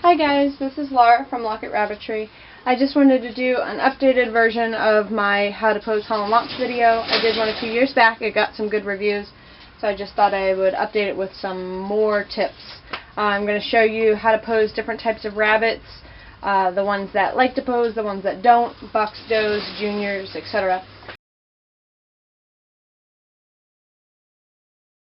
Hi guys, this is Laura from Locket Rabbitry. I just wanted to do an updated version of my How to Pose Holland Lops video. I did one a few years back. It got some good reviews, so I just thought I would update it with some more tips. I'm going to show you how to pose different types of rabbits, the ones that like to pose, the ones that don't, bucks, does, juniors, etc.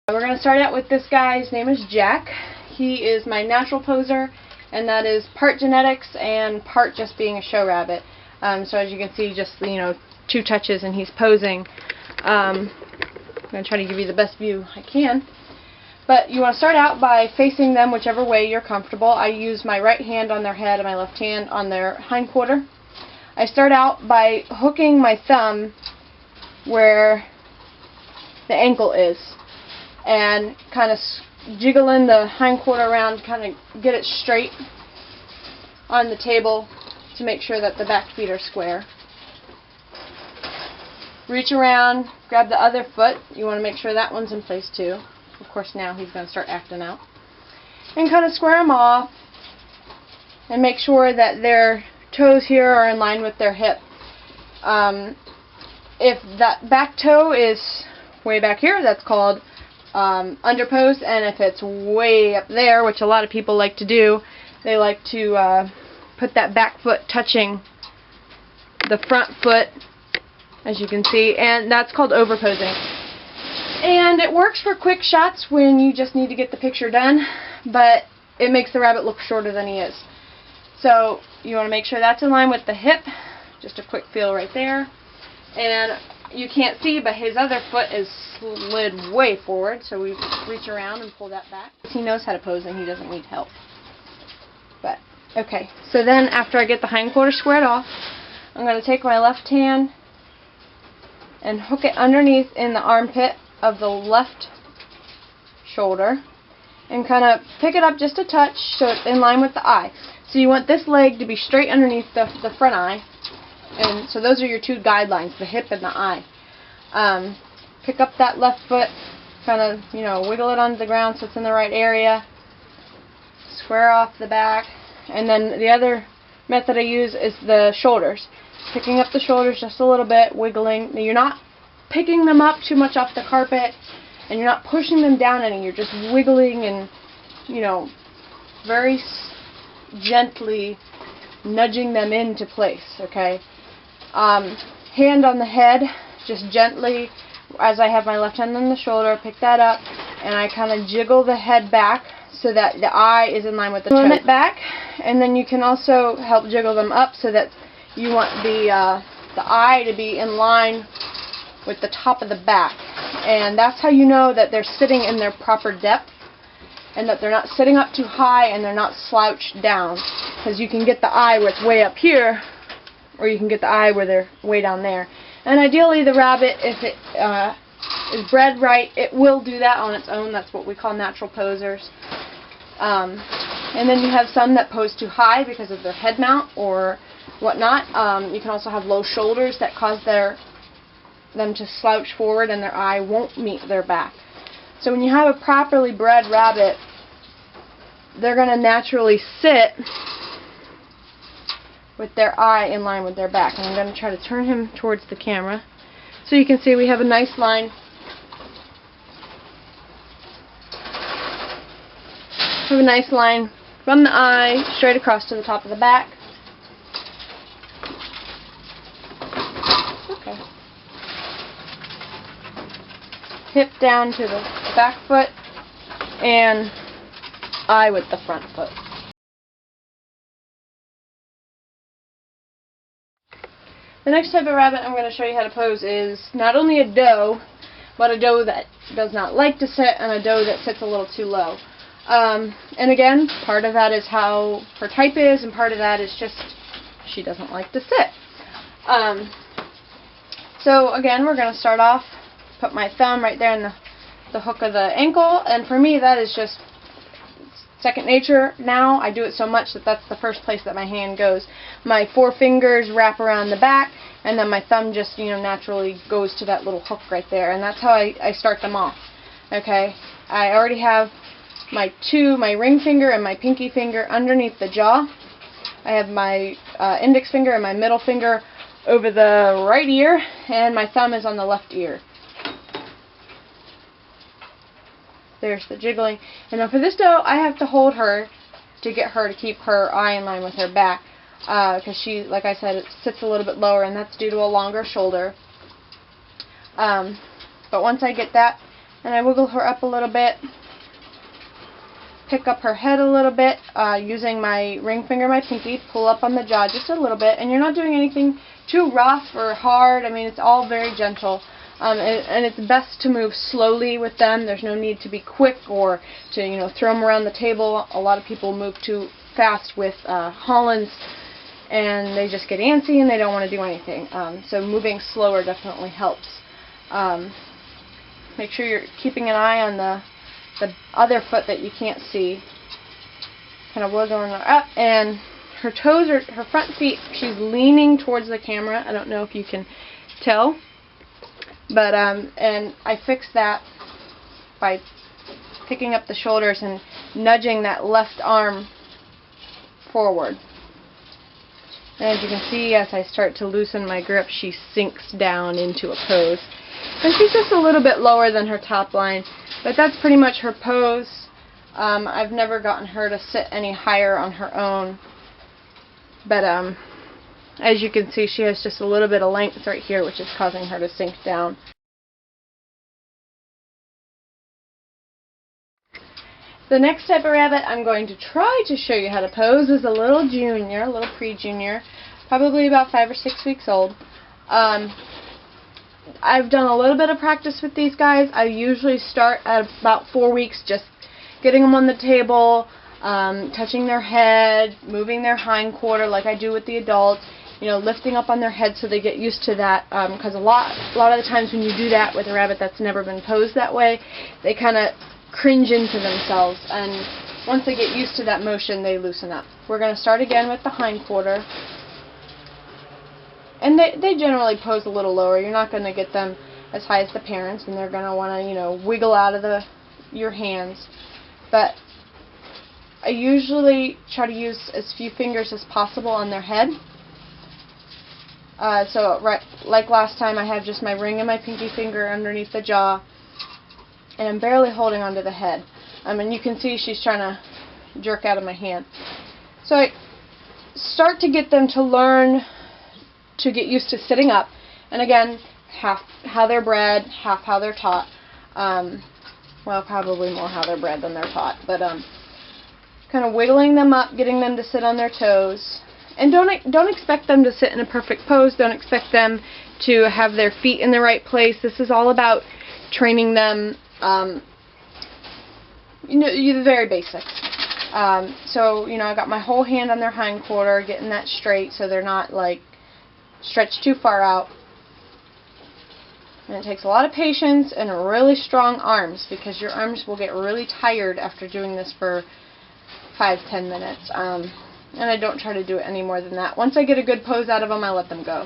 We're going to start out with this guy. His name is Jack. He is my natural poser, and that is part genetics and part just being a show rabbit. So as you can see, just 2 touches and he's posing. I'm going to try to give you the best view I can. But you want to start out by facing them whichever way you're comfortable. I use my right hand on their head and my left hand on their hindquarter. I start out by hooking my thumb where the ankle is and kind of jiggling the hindquarter around, kind of get it straight on the table to make sure that the back feet are square. Reach around, grab the other foot. You want to make sure that one's in place too. Of course, now he's going to start acting out. And kind of square them off and make sure that their toes here are in line with their hip. If that back toe is way back here, that's called underpose, and if it's way up there, which a lot of people like to do, they like to put that back foot touching the front foot, as you can see, and that's called overposing. And it works for quick shots when you just need to get the picture done, but it makes the rabbit look shorter than he is. So you want to make sure that's in line with the hip. Just a quick feel right there. And you can't see, but his other foot is slid way forward, so we reach around and pull that back. He knows how to pose and he doesn't need help. But, okay, so then after I get the hindquarter squared off, I'm going to take my left hand and hook it underneath in the armpit of the left shoulder and kind of pick it up just a touch so it's in line with the eye. So you want this leg to be straight underneath the front eye. And so those are your 2 guidelines, the hip and the eye. Pick up that left foot, kind of, wiggle it onto the ground so it's in the right area. Square off the back. And then the other method I use is the shoulders. Picking up the shoulders just a little bit, wiggling. Now, you're not picking them up too much off the carpet, and you're not pushing them down any. You're just wiggling and, very gently nudging them into place, okay? Hand on the head, just gently, as I have my left hand on the shoulder, pick that up, and I kind of jiggle the head back so that the eye is in line with the toe. Turn it back, and then you can also help jiggle them up so that you want the eye to be in line with the top of the back. And that's how you know that they're sitting in their proper depth and that they're not sitting up too high and they're not slouched down. Because you can get the eye where it's way up here, or you can get the eye where they're way down there. And ideally the rabbit, if it is bred right, it will do that on its own. That's what we call natural posers. And then you have some that pose too high because of their head mount or whatnot. You can also have low shoulders that cause them to slouch forward and their eye won't meet their back. So when you have a properly bred rabbit, they're going to naturally sit with their eye in line with their back. And I'm going to try to turn him towards the camera so you can see we have a nice line. We have a nice line from the eye straight across to the top of the back. Okay. Hip down to the back foot and eye with the front foot. The next type of rabbit I'm going to show you how to pose is not only a doe, but a doe that does not like to sit and a doe that sits a little too low. And again, part of that is how her type is, and part of that is just she doesn't like to sit. So again, we're going to start off, put my thumb right there in the hook of the ankle, and for me that is just second nature now. I do it so much that that's the first place that my hand goes. My 4 fingers wrap around the back, and then my thumb just, naturally goes to that little hook right there, and that's how I start them off. Okay, I already have my ring finger and my pinky finger underneath the jaw. I have my index finger and my middle finger over the right ear, and my thumb is on the left ear. There's the jiggling. And now for this doe, I have to hold her to get her to keep her eye in line with her back, because she, like I said, it sits a little bit lower, and that's due to a longer shoulder. But once I get that, and I wiggle her up a little bit, pick up her head a little bit, using my ring finger, my pinky, pull up on the jaw just a little bit, and you're not doing anything too rough or hard. I mean, it's all very gentle. And it's best to move slowly with them. There's no need to be quick or to, you know, throw them around the table. A lot of people move too fast with Hollands, and they just get antsy and they don't want to do anything. So moving slower definitely helps. Make sure you're keeping an eye on the other foot that you can't see. Kind of wiggling her up, and her toes are, her front feet, she's leaning towards the camera. I don't know if you can tell. But, and I fix that by picking up the shoulders and nudging that left arm forward. And as you can see, as I start to loosen my grip, she sinks down into a pose. And she's just a little bit lower than her top line, but that's pretty much her pose. I've never gotten her to sit any higher on her own. But, as you can see, she has just a little bit of length right here, which is causing her to sink down. The next type of rabbit I'm going to try to show you how to pose is a little junior, a little pre-junior, probably about 5 or 6 weeks old. I've done a little bit of practice with these guys. I usually start at about 4 weeks, just getting them on the table, touching their head, moving their hindquarter like I do with the adults. You know, lifting up on their head so they get used to that, because a lot of the times when you do that with a rabbit that's never been posed that way, they kind of cringe into themselves, and once they get used to that motion, they loosen up. We're going to start again with the hindquarter, and they generally pose a little lower. You're not going to get them as high as the parents, and they're going to want to, you know, wiggle out of your hands, but I usually try to use as few fingers as possible on their head. So like last time, I have just my ring and my pinky finger underneath the jaw, and I'm barely holding onto the head. And you can see she's trying to jerk out of my hand. So I start to get them to learn to get used to sitting up. And again, half how they're bred, half how they're taught. Well, probably more how they're bred than they're taught. But kind of wiggling them up, getting them to sit on their toes. And don't expect them to sit in a perfect pose. Don't expect them to have their feet in the right place. This is all about training them, you know, the very basics. So, you know, I got my whole hand on their hindquarter, getting that straight so they're not, like, stretched too far out. And it takes a lot of patience and really strong arms, because your arms will get really tired after doing this for 5-10 minutes. And I don't try to do it any more than that. Once I get a good pose out of them, I let them go.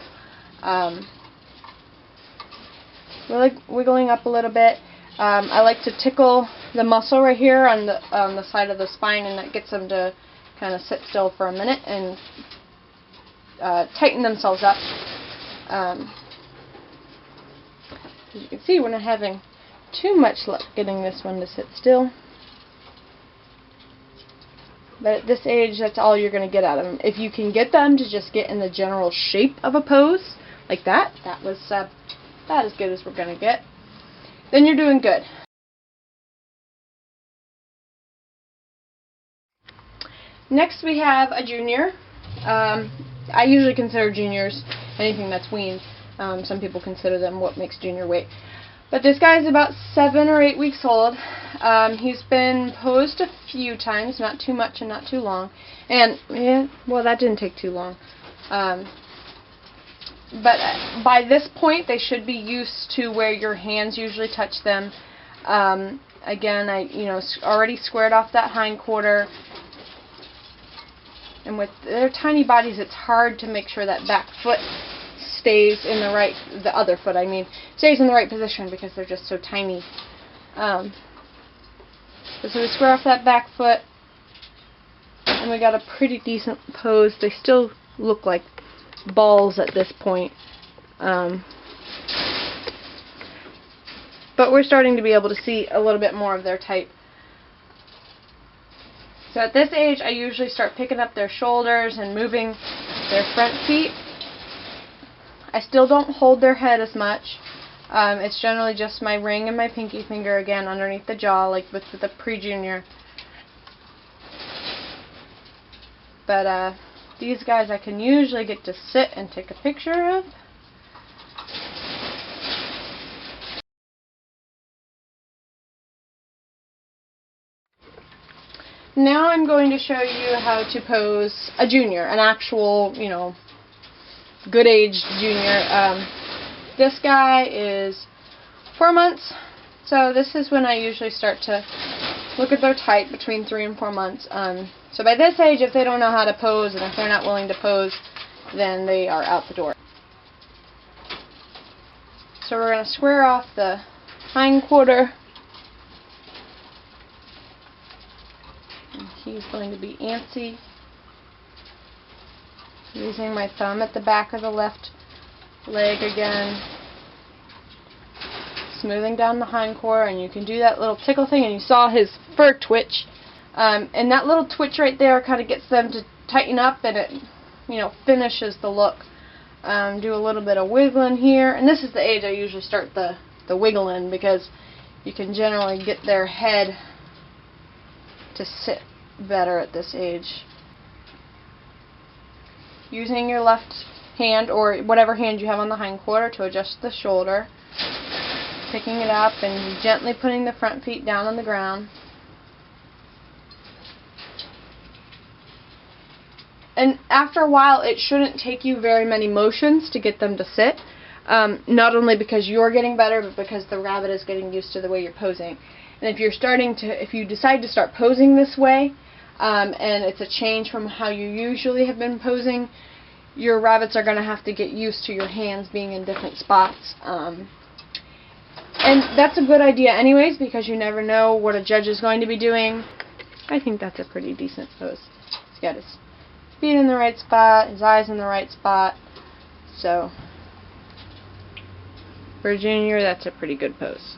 Really wiggling up a little bit. I like to tickle the muscle right here on the side of the spine, and that gets them to kind of sit still for a minute and tighten themselves up. As you can see, we're not having too much luck getting this one to sit still. But at this age, that's all you're going to get out of them. If you can get them to just get in the general shape of a pose, like that, that was about as good as we're going to get, then you're doing good. Next we have a junior. I usually consider juniors anything that's weaned. Some people consider them what makes junior weight. But this guy's about 7 or 8 weeks old. He's been posed a few times, not too much and not too long. And, yeah, well, that didn't take too long. But by this point, they should be used to where your hands usually touch them. Again, I already squared off that hindquarter. And with their tiny bodies, it's hard to make sure that back foot stays in the other foot, stays in the right position because they're just so tiny. So we square off that back foot, and we got a pretty decent pose. They still look like balls at this point. But we're starting to be able to see a little bit more of their type. So at this age, I usually start picking up their shoulders and moving their front feet. I still don't hold their head as much. It's generally just my ring and my pinky finger, again, underneath the jaw, like with the pre-junior. But these guys I can usually get to sit and take a picture of. Now I'm going to show you how to pose a junior, an actual, good-aged junior. This guy is 4 months, so this is when I usually start to look at their type, between 3 and 4 months. So by this age, if they don't know how to pose, and if they're not willing to pose, then they are out the door. So we're going to square off the hind quarter. And he's going to be antsy. Using my thumb at the back of the left leg again. Smoothing down the hind quarter, and you can do that little tickle thing, and you saw his fur twitch. And that little twitch right there kind of gets them to tighten up, and it, finishes the look. Do a little bit of wiggling here, and this is the age I usually start the wiggling, because you can generally get their head to sit better at this age. Using your left hand, or whatever hand you have on the hind quarter, to adjust the shoulder. Picking it up and gently putting the front feet down on the ground. And after a while, it shouldn't take you very many motions to get them to sit. Not only because you're getting better, but because the rabbit is getting used to the way you're posing. And if you decide to start posing this way, and it's a change from how you usually have been posing, your rabbits are going to have to get used to your hands being in different spots. And that's a good idea anyways, because you never know what a judge is going to be doing. I think that's a pretty decent pose. He's got his feet in the right spot, his eyes in the right spot. So, for a junior, that's a pretty good pose.